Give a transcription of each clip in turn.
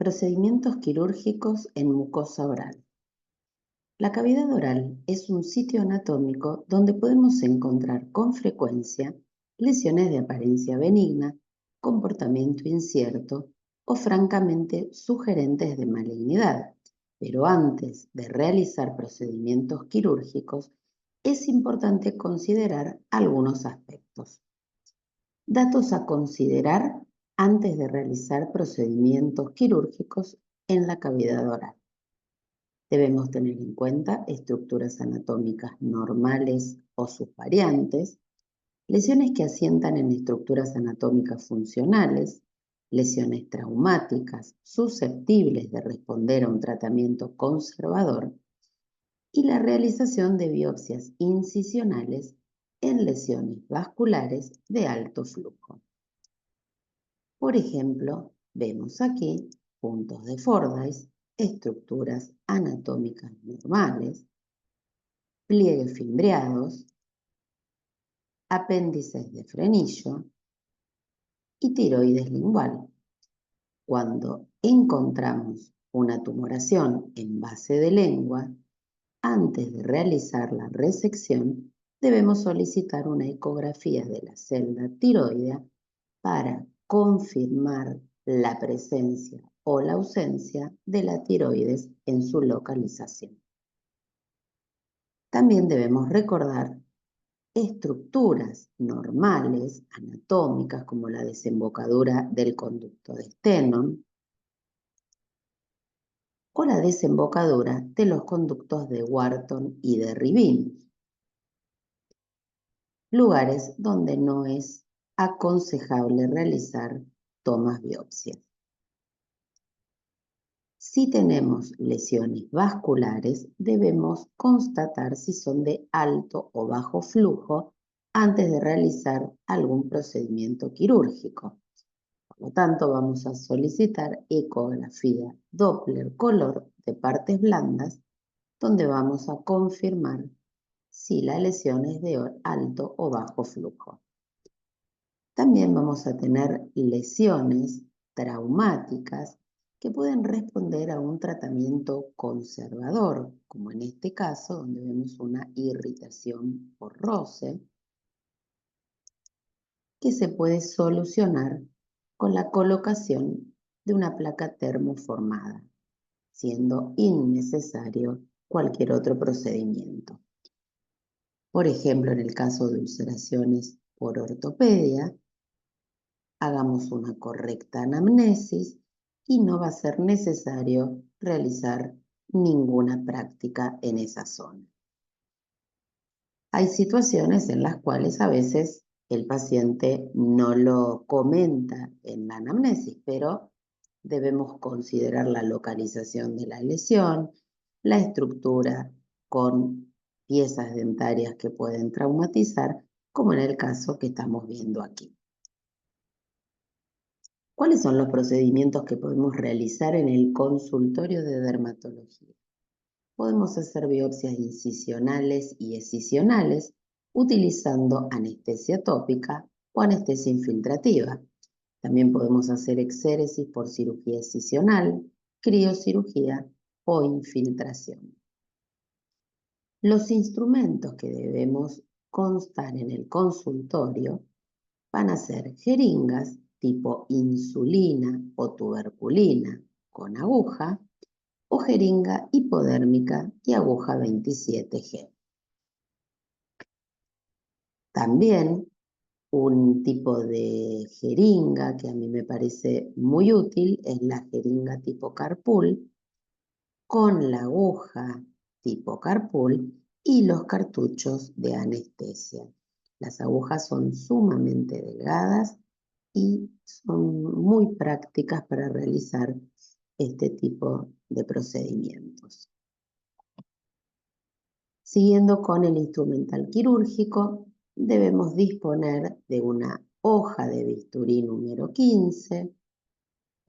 Procedimientos quirúrgicos en mucosa oral. La cavidad oral es un sitio anatómico donde podemos encontrar con frecuencia lesiones de apariencia benigna, comportamiento incierto o francamente sugerentes de malignidad. Pero antes de realizar procedimientos quirúrgicos, es importante considerar algunos aspectos. Datos a considerar antes de realizar procedimientos quirúrgicos en la cavidad oral. Debemos tener en cuenta estructuras anatómicas normales o sus variantes, lesiones que asientan en estructuras anatómicas funcionales, lesiones traumáticas susceptibles de responder a un tratamiento conservador y la realización de biopsias incisionales en lesiones vasculares de alto flujo. Por ejemplo, vemos aquí puntos de Fordyce, estructuras anatómicas normales, pliegues fimbriados, apéndices de frenillo y tiroides lingual. Cuando encontramos una tumoración en base de lengua, antes de realizar la resección, debemos solicitar una ecografía de la celda tiroidea para confirmar la presencia o la ausencia de la tiroides en su localización. También debemos recordar estructuras normales, anatómicas, como la desembocadura del conducto de Stenone o la desembocadura de los conductos de Wharton y de Ribin, lugares donde no es aconsejable realizar tomas biopsias. Si tenemos lesiones vasculares, debemos constatar si son de alto o bajo flujo antes de realizar algún procedimiento quirúrgico. Por lo tanto, vamos a solicitar ecografía Doppler color de partes blandas, donde vamos a confirmar si la lesión es de alto o bajo flujo. También vamos a tener lesiones traumáticas que pueden responder a un tratamiento conservador, como en este caso, donde vemos una irritación por roce, que se puede solucionar con la colocación de una placa termoformada, siendo innecesario cualquier otro procedimiento. Por ejemplo, en el caso de ulceraciones por ortopedia, hagamos una correcta anamnesis y no va a ser necesario realizar ninguna práctica en esa zona. Hay situaciones en las cuales a veces el paciente no lo comenta en la anamnesis, pero debemos considerar la localización de la lesión, la estructura con piezas dentarias que pueden traumatizar, como en el caso que estamos viendo aquí. ¿Cuáles son los procedimientos que podemos realizar en el consultorio de dermatología? Podemos hacer biopsias incisionales y excisionales utilizando anestesia tópica o anestesia infiltrativa. También podemos hacer exéresis por cirugía excisional, criocirugía o infiltración. Los instrumentos que debemos constar en el consultorio van a ser jeringas tipo insulina o tuberculina con aguja o jeringa hipodérmica y aguja 27G. También un tipo de jeringa que a mí me parece muy útil es la jeringa tipo Carpool con la aguja tipo Carpool y los cartuchos de anestesia. Las agujas son sumamente delgadas y son muy prácticas para realizar este tipo de procedimientos. Siguiendo con el instrumental quirúrgico, debemos disponer de una hoja de bisturí número 15,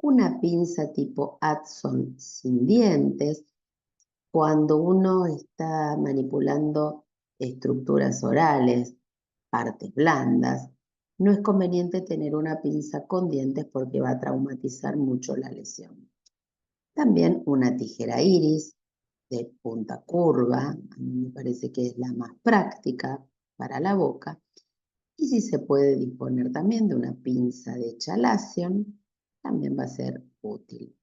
una pinza tipo Adson sin dientes. Cuando uno está manipulando estructuras orales, partes blandas, no es conveniente tener una pinza con dientes porque va a traumatizar mucho la lesión. También una tijera iris de punta curva, a mí me parece que es la más práctica para la boca. Y si se puede disponer también de una pinza de chalación, también va a ser útil.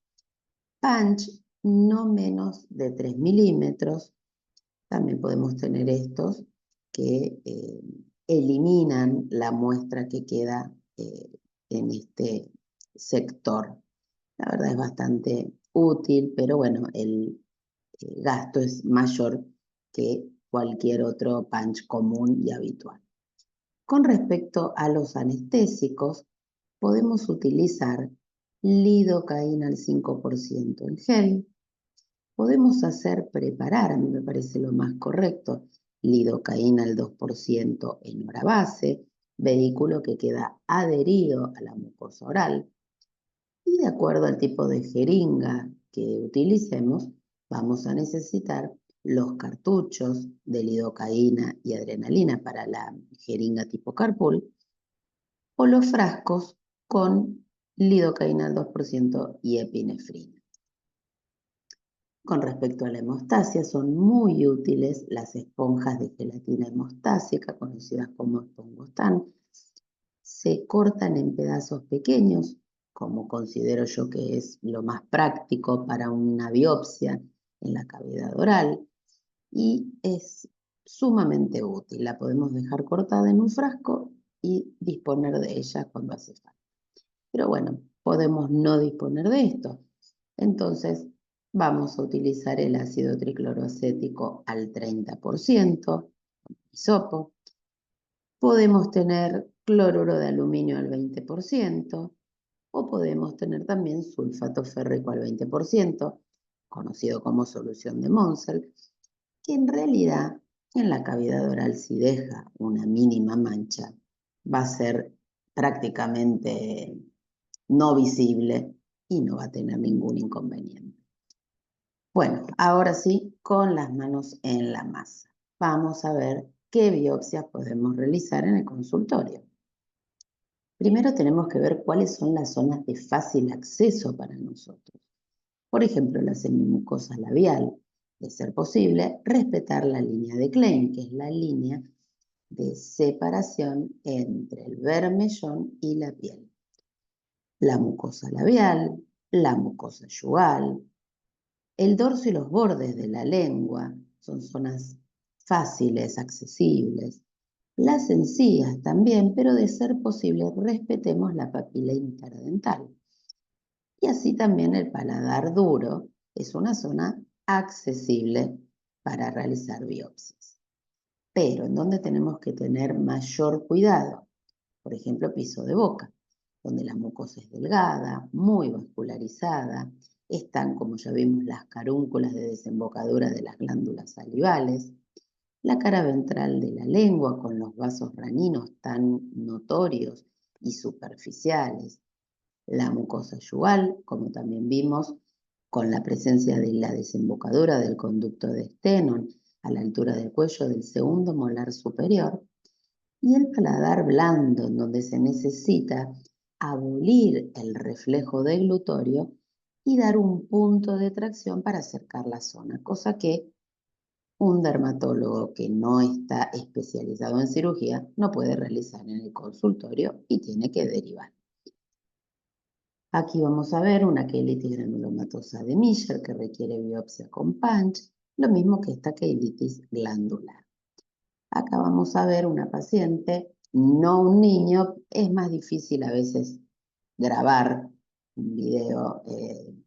Punch no menos de 3 milímetros. También podemos tener estos que eliminan la muestra que queda en este sector. La verdad es bastante útil, pero bueno, el gasto es mayor que cualquier otro punch común y habitual. Con respecto a los anestésicos, podemos utilizar lidocaína al 5% en gel. Podemos hacer preparar, a mí me parece lo más correcto, lidocaína al 2% en hora base, vehículo que queda adherido a la mucosa oral. Y de acuerdo al tipo de jeringa que utilicemos, vamos a necesitar los cartuchos de lidocaína y adrenalina para la jeringa tipo carpool o los frascos con lidocaína al 2% y epinefrina. Con respecto a la hemostasia, son muy útiles las esponjas de gelatina hemostásica, conocidas como Espongostán. Se cortan en pedazos pequeños, como considero yo que es lo más práctico para una biopsia en la cavidad oral, y es sumamente útil. La podemos dejar cortada en un frasco y disponer de ella cuando hace falta. Pero bueno, podemos no disponer de esto. Entonces, vamos a utilizar el ácido tricloroacético al 30%, hisopo. Podemos tener cloruro de aluminio al 20%, o podemos tener también sulfato férrico al 20%, conocido como solución de Monsell, que en realidad en la cavidad oral, si deja una mínima mancha, va a ser prácticamente no visible y no va a tener ningún inconveniente. Bueno, ahora sí, con las manos en la masa. Vamos a ver qué biopsias podemos realizar en el consultorio. Primero tenemos que ver cuáles son las zonas de fácil acceso para nosotros. Por ejemplo, la semimucosa labial. De ser posible, respetar la línea de Klein, que es la línea de separación entre el bermellón y la piel. La mucosa labial, la mucosa yugal, el dorso y los bordes de la lengua son zonas fáciles, accesibles. Las encías también, pero de ser posible respetemos la papila interdental. Y así también el paladar duro es una zona accesible para realizar biopsias. Pero en donde tenemos que tener mayor cuidado, por ejemplo, piso de boca, donde la mucosa es delgada, muy vascularizada, están, como ya vimos, las carúnculas de desembocadura de las glándulas salivales, la cara ventral de la lengua con los vasos raninos tan notorios y superficiales, la mucosa yugal, como también vimos, con la presencia de la desembocadura del conducto de Stenón a la altura del cuello del segundo molar superior, y el paladar blando, en donde se necesita abolir el reflejo deglutorio y dar un punto de tracción para acercar la zona, cosa que un dermatólogo que no está especializado en cirugía no puede realizar en el consultorio y tiene que derivar. Aquí vamos a ver una quelitis granulomatosa de Miller que requiere biopsia con punch, lo mismo que esta quelitis glandular. Acá vamos a ver una paciente, no un niño, es más difícil a veces grabar un video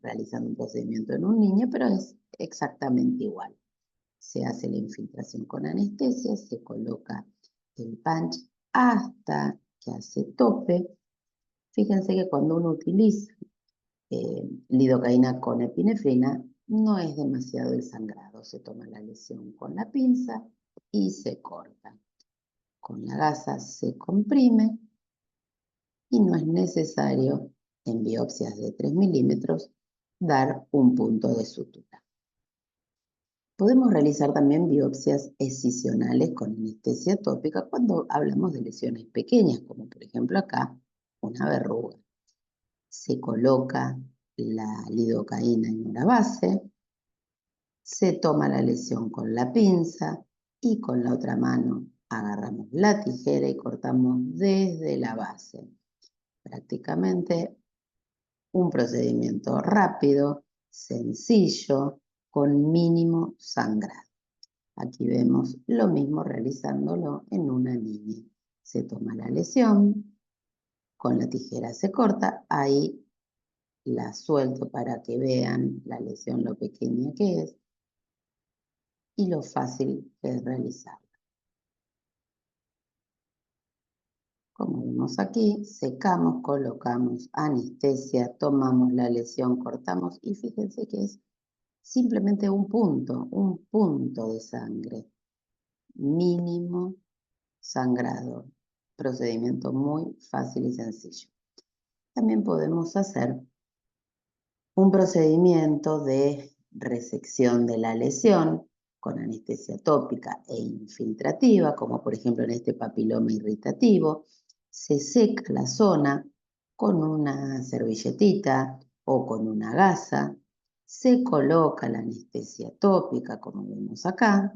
realizando un procedimiento en un niño, pero es exactamente igual. Se hace la infiltración con anestesia, se coloca el punch hasta que hace tope. Fíjense que cuando uno utiliza lidocaína con epinefrina, no es demasiado el sangrado. Se toma la lesión con la pinza y se corta. Con la gasa se comprime y no es necesario, en biopsias de 3 milímetros, dar un punto de sutura. Podemos realizar también biopsias excisionales con anestesia tópica cuando hablamos de lesiones pequeñas, como por ejemplo acá, una verruga. Se coloca la lidocaína en una base, se toma la lesión con la pinza y con la otra mano agarramos la tijera y cortamos desde la base. Prácticamente un procedimiento rápido, sencillo, con mínimo sangrado. Aquí vemos lo mismo realizándolo en una niña. Se toma la lesión, con la tijera se corta, ahí la suelto para que vean la lesión, lo pequeña que es y lo fácil que es realizarla. Como vemos aquí, secamos, colocamos anestesia, tomamos la lesión, cortamos y fíjense que es simplemente un punto de sangre. Mínimo sangrado. Procedimiento muy fácil y sencillo. También podemos hacer un procedimiento de resección de la lesión con anestesia tópica e infiltrativa, como por ejemplo en este papiloma irritativo. Se seca la zona con una servilletita o con una gasa. Se coloca la anestesia tópica, como vemos acá.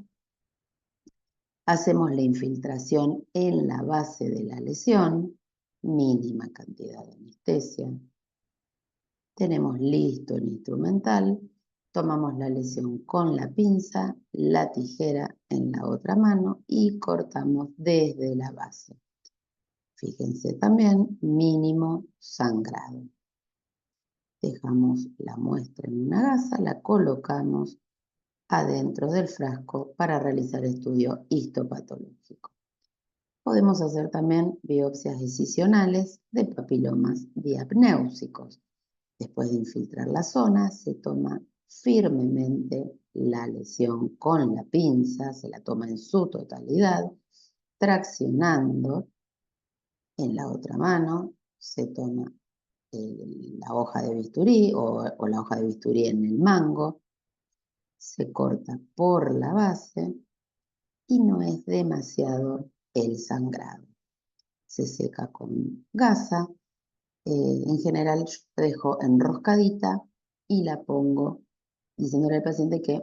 Hacemos la infiltración en la base de la lesión, mínima cantidad de anestesia. Tenemos listo el instrumental, tomamos la lesión con la pinza, la tijera en la otra mano y cortamos desde la base. Fíjense también, mínimo sangrado. Dejamos la muestra en una gasa, la colocamos adentro del frasco para realizar estudio histopatológico. Podemos hacer también biopsias excisionales de papilomas diapnéusicos. Después de infiltrar la zona, se toma firmemente la lesión con la pinza, se la toma en su totalidad, traccionando en la otra mano, se toma la hoja de bisturí o la hoja de bisturí en el mango, se corta por la base y no es demasiado el sangrado. Se seca con gasa. En general yo la dejo enroscadita y la pongo diciéndole al paciente que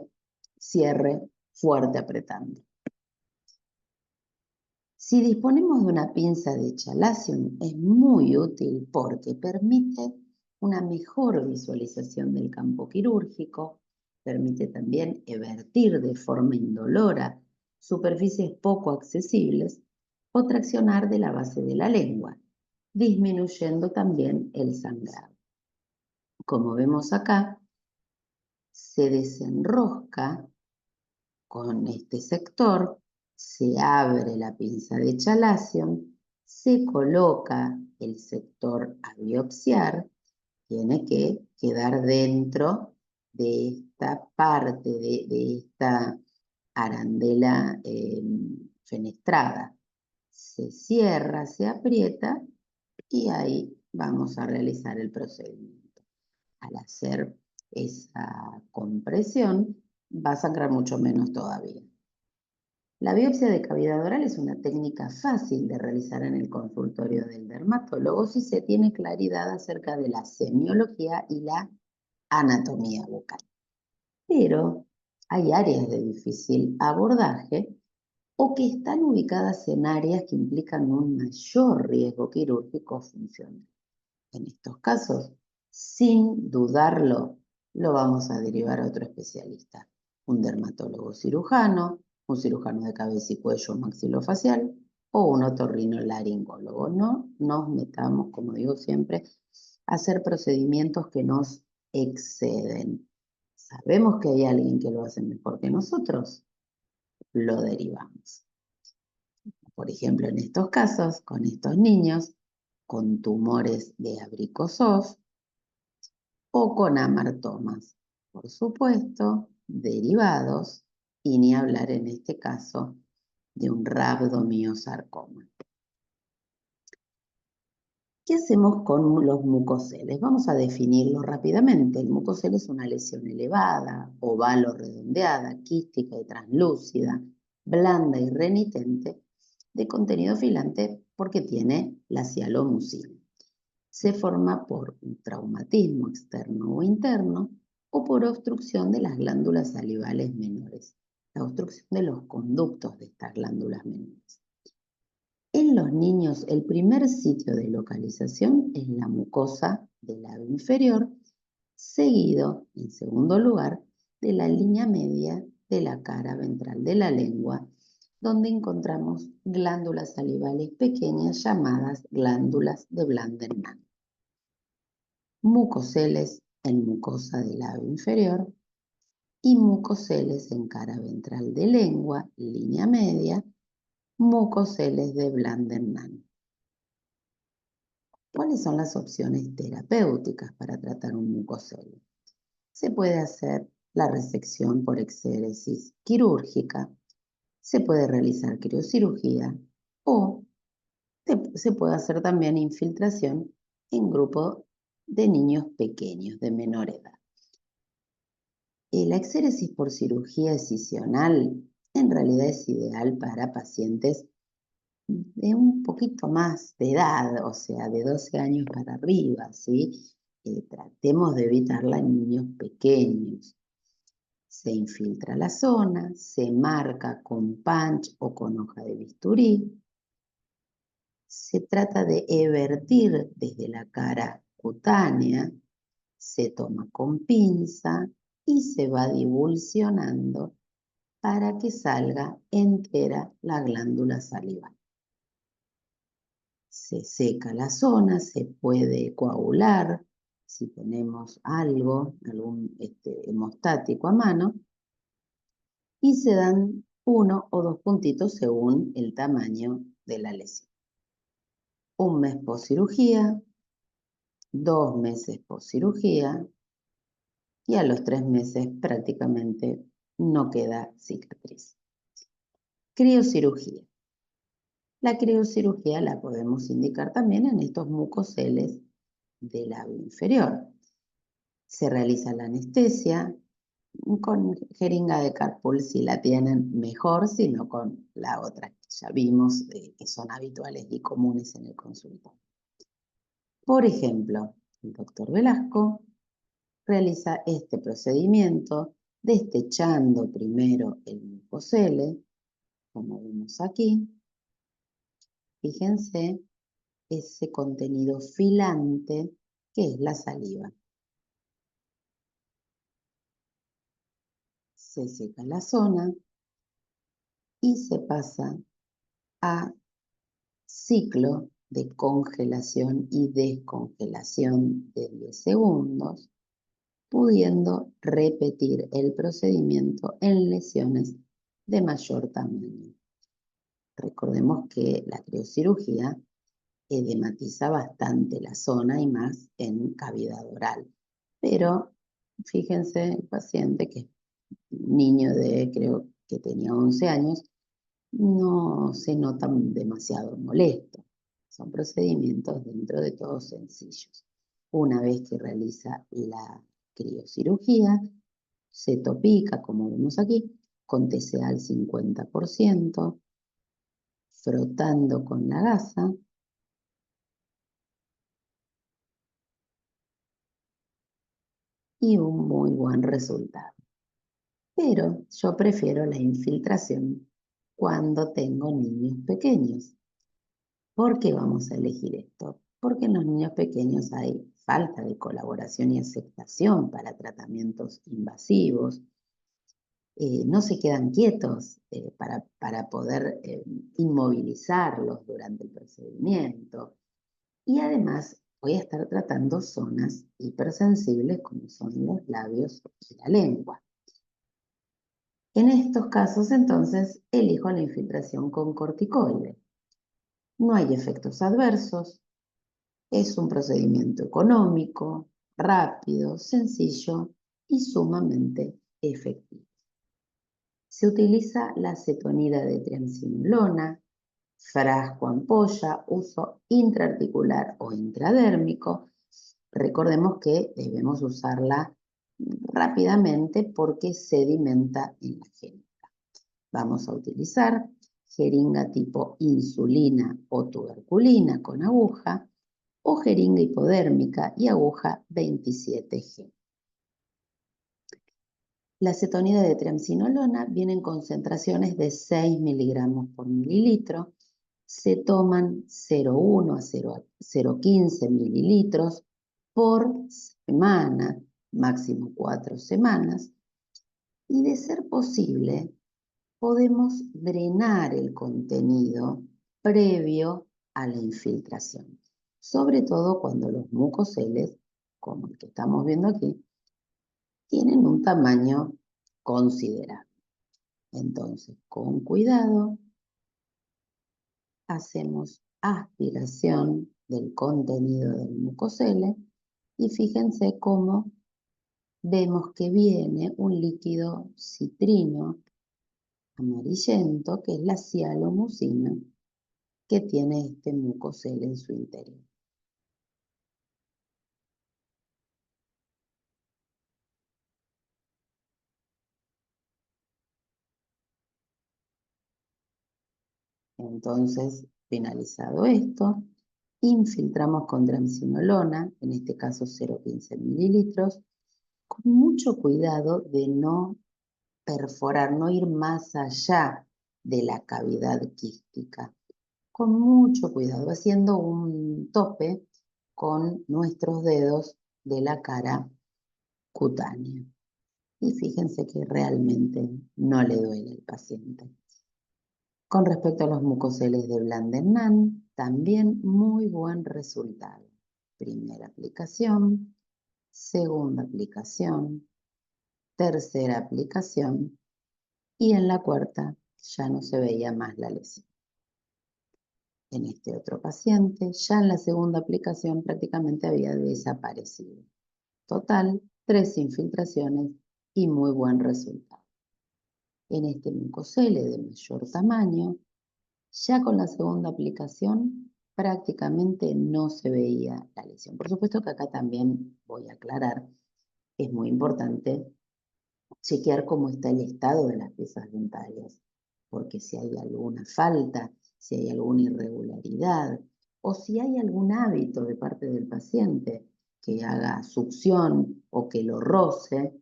cierre fuerte apretando. Si disponemos de una pinza de chalazion es muy útil porque permite una mejor visualización del campo quirúrgico, permite también evertir de forma indolora superficies poco accesibles o traccionar de la base de la lengua, disminuyendo también el sangrado. Como vemos acá, se desenrosca con este sector, se abre la pinza de chalazion, se coloca el sector a biopsiar, tiene que quedar dentro de esta parte, de esta arandela fenestrada. Se cierra, se aprieta y ahí vamos a realizar el procedimiento. Al hacer esa compresión, va a sangrar mucho menos todavía. La biopsia de cavidad oral es una técnica fácil de realizar en el consultorio del dermatólogo si se tiene claridad acerca de la semiología y la anatomía bucal. Pero hay áreas de difícil abordaje o que están ubicadas en áreas que implican un mayor riesgo quirúrgico funcional. En estos casos, sin dudarlo, lo vamos a derivar a otro especialista, un dermatólogo cirujano, un cirujano de cabeza y cuello maxilofacial o un otorrinolaringólogo. No nos metamos, como digo siempre, a hacer procedimientos que nos exceden. Sabemos que hay alguien que lo hace mejor que nosotros, lo derivamos. Por ejemplo, en estos casos, con estos niños, con tumores de abricosós o con amartomas, por supuesto, derivados, y ni hablar en este caso de un rhabdomiosarcoma. ¿Qué hacemos con los mucoceles? Vamos a definirlo rápidamente. El mucocel es una lesión elevada, oval o redondeada, quística y translúcida, blanda y renitente, de contenido filante porque tiene la cialomusina. se forma por un traumatismo externo o interno o por obstrucción de las glándulas salivales menores, la obstrucción de los conductos de estas glándulas menores. En los niños, el primer sitio de localización es la mucosa del labio inferior, seguido, en segundo lugar, de la línea media de la cara ventral de la lengua, donde encontramos glándulas salivales pequeñas llamadas glándulas de Blandenmann. Mucoceles en mucosa del labio inferior y mucoceles en cara ventral de lengua, línea media, mucoceles de Blandenmann. ¿Cuáles son las opciones terapéuticas para tratar un mucocele? Se puede hacer la resección por exéresis quirúrgica, se puede realizar criocirugía o se puede hacer también infiltración en grupo de niños pequeños, de menor edad. La exéresis por cirugía excisional en realidad es ideal para pacientes de un poquito más de edad, o sea, de 12 años para arriba, ¿sí? Tratemos de evitarla en niños pequeños. Se infiltra la zona, se marca con punch o con hoja de bisturí. Se trata de evertir desde la cara cutánea, se toma con pinza y se va divulsionando para que salga entera la glándula salival. Se seca la zona, se puede coagular si tenemos algo, algún hemostático a mano, y se dan 1 o 2 puntitos según el tamaño de la lesión. Un mes post cirugía, 2 meses post cirugía, y a los 3 meses prácticamente no queda cicatriz. Criocirugía. La criocirugía la podemos indicar también en estos mucoceles del labio inferior. Se realiza la anestesia con jeringa de Carpool si la tienen mejor, sino con la otra que ya vimos que son habituales y comunes en el consultorio. Por ejemplo, el doctor Velasco realiza este procedimiento destechando primero el mucocele, como vemos aquí. Fíjense ese contenido filante que es la saliva. Se seca la zona y se pasa a ciclo de congelación y descongelación de 10 segundos, pudiendo repetir el procedimiento en lesiones de mayor tamaño. Recordemos que la criocirugía edematiza bastante la zona y más en cavidad oral. Pero fíjense el paciente que es niño de, creo que tenía 11 años, no se nota demasiado molesto. Son procedimientos dentro de todo sencillos. Una vez que realiza la criocirugía, se topica, como vemos aquí, con TCA al 50%, frotando con la gasa, y un muy buen resultado. Pero yo prefiero la infiltración cuando tengo niños pequeños. ¿Por qué vamos a elegir esto? Porque en los niños pequeños hay falta de colaboración y aceptación para tratamientos invasivos. No se quedan quietos para poder inmovilizarlos durante el procedimiento. Y además voy a estar tratando zonas hipersensibles como son los labios y la lengua. En estos casos, entonces, elijo la infiltración con corticoide. No hay efectos adversos, es un procedimiento económico, rápido, sencillo y sumamente efectivo. Se utiliza la cetonida de triamcinolona, frasco ampolla, uso intraarticular o intradérmico. Recordemos que debemos usarla rápidamente porque sedimenta en la génica. Vamos a utilizar jeringa tipo insulina o tuberculina con aguja o jeringa hipodérmica y aguja 27G. La cetonida de triamcinolona viene en concentraciones de 6 miligramos por mililitro. Se toman 0,1 a 0,15 mililitros por semana, máximo 4 semanas. Y de ser posible, podemos drenar el contenido previo a la infiltración, sobre todo cuando los mucoceles, como el que estamos viendo aquí, tienen un tamaño considerable. Entonces, con cuidado, hacemos aspiración del contenido del mucocele y fíjense cómo vemos que viene un líquido citrino amarillento, que es la cialomucina que tiene este mucocele en su interior. Entonces, finalizado esto, infiltramos con triamcinolona, en este caso 0,15 mililitros, con mucho cuidado de no perforar, no ir más allá de la cavidad quística. Con mucho cuidado, haciendo un tope con nuestros dedos de la cara cutánea. Y fíjense que realmente no le duele al paciente. Con respecto a los mucoceles de Blandenman, también muy buen resultado. Primera aplicación, segunda aplicación, tercera aplicación y en la cuarta ya no se veía más la lesión. En este otro paciente, ya en la segunda aplicación prácticamente había desaparecido. Total, 3 infiltraciones y muy buen resultado. En este mucocele de mayor tamaño, ya con la segunda aplicación prácticamente no se veía la lesión. Por supuesto que acá también voy a aclarar, es muy importante chequear cómo está el estado de las piezas dentarias, porque si hay alguna falta, si hay alguna irregularidad o si hay algún hábito de parte del paciente que haga succión o que lo roce,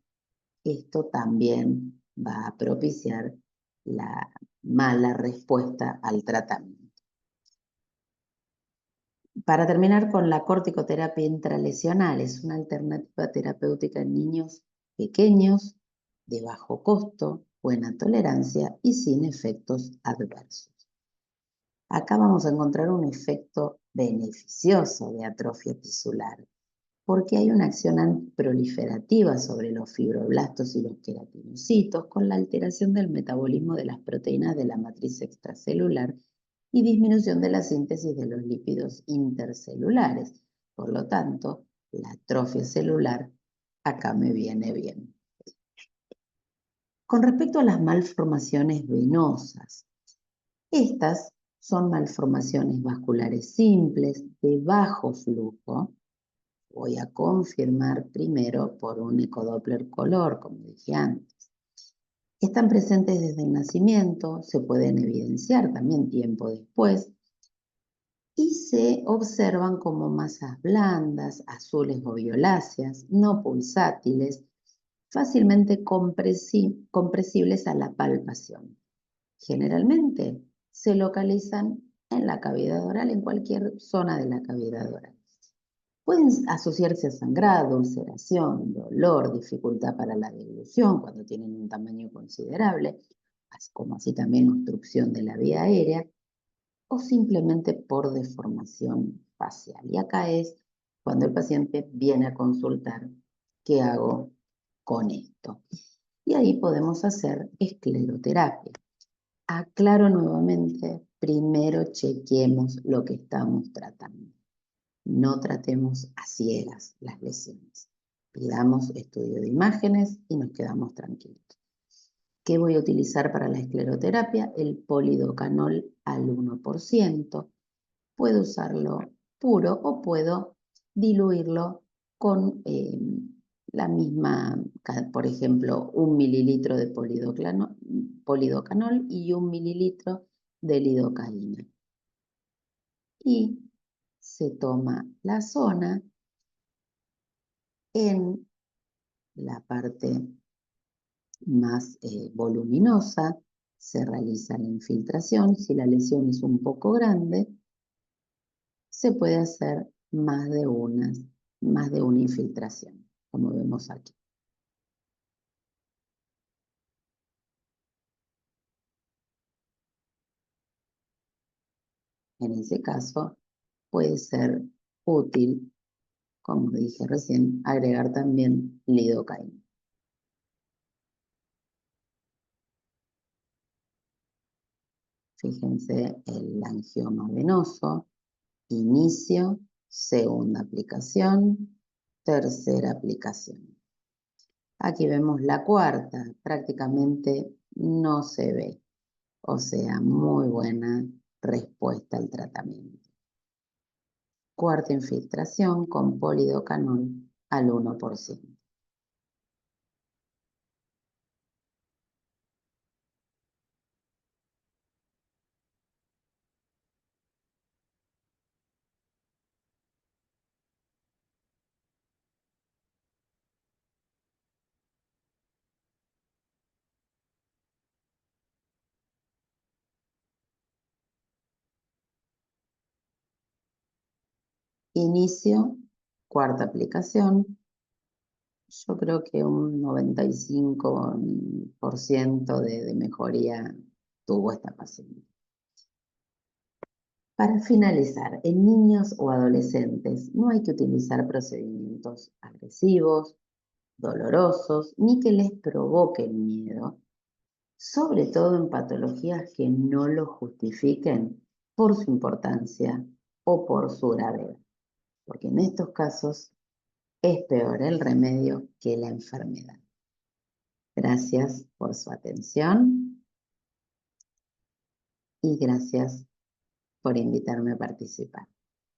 esto también va a propiciar la mala respuesta al tratamiento. Para terminar con la corticoterapia intralesional, es una alternativa terapéutica en niños pequeños, de bajo costo, buena tolerancia y sin efectos adversos. Acá vamos a encontrar un efecto beneficioso de atrofia tisular, porque hay una acción antiproliferativa sobre los fibroblastos y los queratinocitos con la alteración del metabolismo de las proteínas de la matriz extracelular y disminución de la síntesis de los lípidos intercelulares. Por lo tanto, la atrofia celular acá me viene bien. Con respecto a las malformaciones venosas, estas son malformaciones vasculares simples de bajo flujo. Voy a confirmar primero por un ecodoppler color, como dije antes. Están presentes desde el nacimiento, se pueden evidenciar también tiempo después y se observan como masas blandas, azules o violáceas, no pulsátiles, fácilmente compresibles a la palpación. Generalmente se localizan en la cavidad oral, en cualquier zona de la cavidad oral. Pueden asociarse a sangrado, ulceración, dolor, dificultad para la deglución cuando tienen un tamaño considerable, como así también obstrucción de la vía aérea, o simplemente por deformación facial. Y acá es cuando el paciente viene a consultar, ¿qué hago con esto? Y ahí podemos hacer escleroterapia. Aclaro nuevamente, primero chequeemos lo que estamos tratando. No tratemos a ciegas las lesiones. Pidamos estudio de imágenes y nos quedamos tranquilos. ¿Qué voy a utilizar para la escleroterapia? El polidocanol al 1%. Puedo usarlo puro o puedo diluirlo con la misma, por ejemplo, 1 mililitro de polidocanol y 1 mililitro de lidocaína. Y se toma la zona en la parte más voluminosa, se realiza la infiltración. Si la lesión es un poco grande, se puede hacer más de una infiltración, como vemos aquí. En ese caso, puede ser útil, como dije recién, agregar también lidocaína. Fíjense el angioma venoso, inicio, segunda aplicación, tercera aplicación. Aquí vemos la cuarta, prácticamente no se ve, o sea, muy buena respuesta al tratamiento. Cuarta infiltración con polidocanol al 1%. Inicio, cuarta aplicación. Yo creo que un 95% de mejoría tuvo esta paciente. Para finalizar, en niños o adolescentes no hay que utilizar procedimientos agresivos, dolorosos, ni que les provoquen miedo, sobre todo en patologías que no lo justifiquen por su importancia o por su gravedad, porque en estos casos es peor el remedio que la enfermedad. Gracias por su atención y gracias por invitarme a participar.